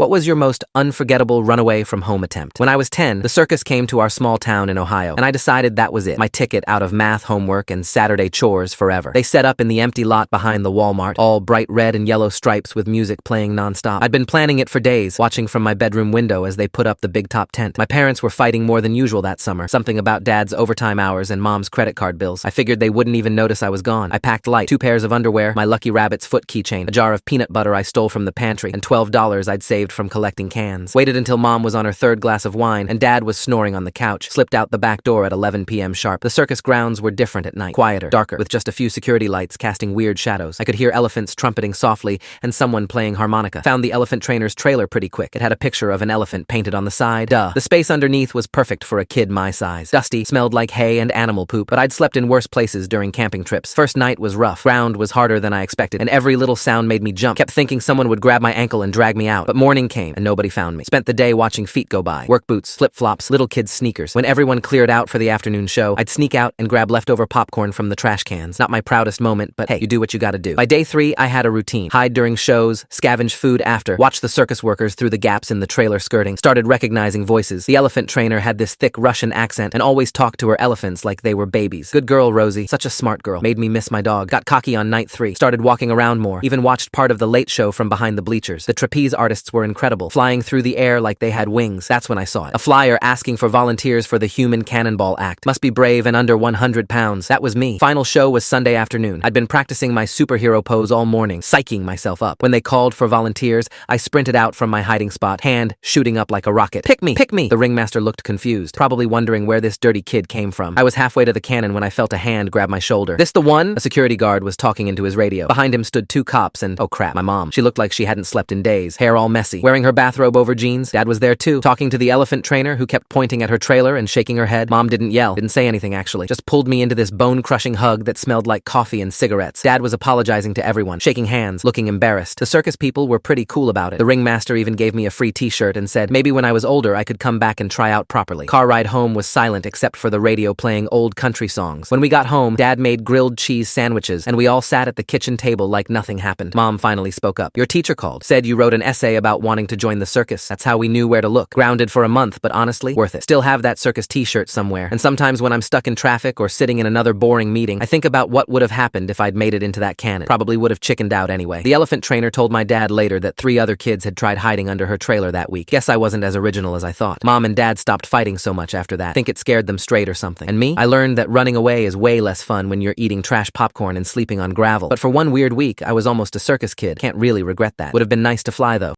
What was your most unforgettable runaway from home attempt? When I was 10, the circus came to our small town in Ohio, and I decided that was it. My ticket out of math homework and Saturday chores forever. They set up in the empty lot behind the Walmart, all bright red and yellow stripes with music playing nonstop. I'd been planning it for days, watching from my bedroom window as they put up the big top tent. My parents were fighting more than usual that summer, something about dad's overtime hours and mom's credit card bills. I figured they wouldn't even notice I was gone. I packed light, 2 pairs of underwear, my Lucky Rabbit's foot keychain, a jar of peanut butter I stole from the pantry, and $12 I'd saved from collecting cans. Waited until mom was on her 3rd glass of wine and dad was snoring on the couch. Slipped out the back door at 11 p.m. sharp. The circus grounds were different at night. Quieter, darker, with just a few security lights casting weird shadows. I could hear elephants trumpeting softly and someone playing harmonica. Found the elephant trainer's trailer pretty quick. It had a picture of an elephant painted on the side. Duh. The space underneath was perfect for a kid my size. Dusty, smelled like hay and animal poop, but I'd slept in worse places during camping trips. First night was rough. Ground was harder than I expected, and every little sound made me jump. Kept thinking someone would grab my ankle and drag me out, but morning came and nobody found me. Spent the day watching feet go by. Work boots, flip-flops, little kids' sneakers. When everyone cleared out for the afternoon show, I'd sneak out and grab leftover popcorn from the trash cans. Not my proudest moment, but hey, you do what you gotta do. By day 3, I had a routine. Hide during shows, scavenge food after, watch the circus workers through the gaps in the trailer skirting, started recognizing voices. The elephant trainer had this thick Russian accent and always talked to her elephants like they were babies. Good girl, Rosie. Such a smart girl. Made me miss my dog. Got cocky on night 3. Started walking around more. Even watched part of the Late Show from behind the bleachers. The trapeze artists were incredible, flying through the air like they had wings. That's when I saw it. A flyer asking for volunteers for the Human Cannonball Act. Must be brave and under 100 pounds. That was me. Final show was Sunday afternoon. I'd been practicing my superhero pose all morning, psyching myself up. When they called for volunteers, I sprinted out from my hiding spot, hand shooting up like a rocket. Pick me! Pick me! The ringmaster looked confused, probably wondering where this dirty kid came from. I was halfway to the cannon when I felt a hand grab my shoulder. This the one? A security guard was talking into his radio. Behind him stood 2 cops and, oh crap, my mom. She looked like she hadn't slept in days, hair all messy, wearing her bathrobe over jeans. Dad was there too, talking to the elephant trainer who kept pointing at her trailer and shaking her head. Mom didn't yell, didn't say anything actually, just pulled me into this bone-crushing hug that smelled like coffee and cigarettes. Dad was apologizing to everyone, shaking hands, looking embarrassed. The circus people were pretty cool about it. The ringmaster even gave me a free t-shirt and said maybe when I was older I could come back and try out properly. Car ride home was silent except for the radio playing old country songs. When we got home, Dad made grilled cheese sandwiches and we all sat at the kitchen table like nothing happened. Mom finally spoke up. Your teacher called. Said you wrote an essay about wanting to join the circus. That's how we knew where to look. Grounded for a month, but honestly, worth it. Still have that circus t-shirt somewhere. And sometimes when I'm stuck in traffic or sitting in another boring meeting, I think about what would have happened if I'd made it into that cannon. Probably would have chickened out anyway. The elephant trainer told my dad later that 3 other kids had tried hiding under her trailer that week. Guess I wasn't as original as I thought. Mom and dad stopped fighting so much after that. Think it scared them straight or something. And me? I learned that running away is way less fun when you're eating trash popcorn and sleeping on gravel. But for one weird week, I was almost a circus kid. Can't really regret that. Would have been nice to fly though.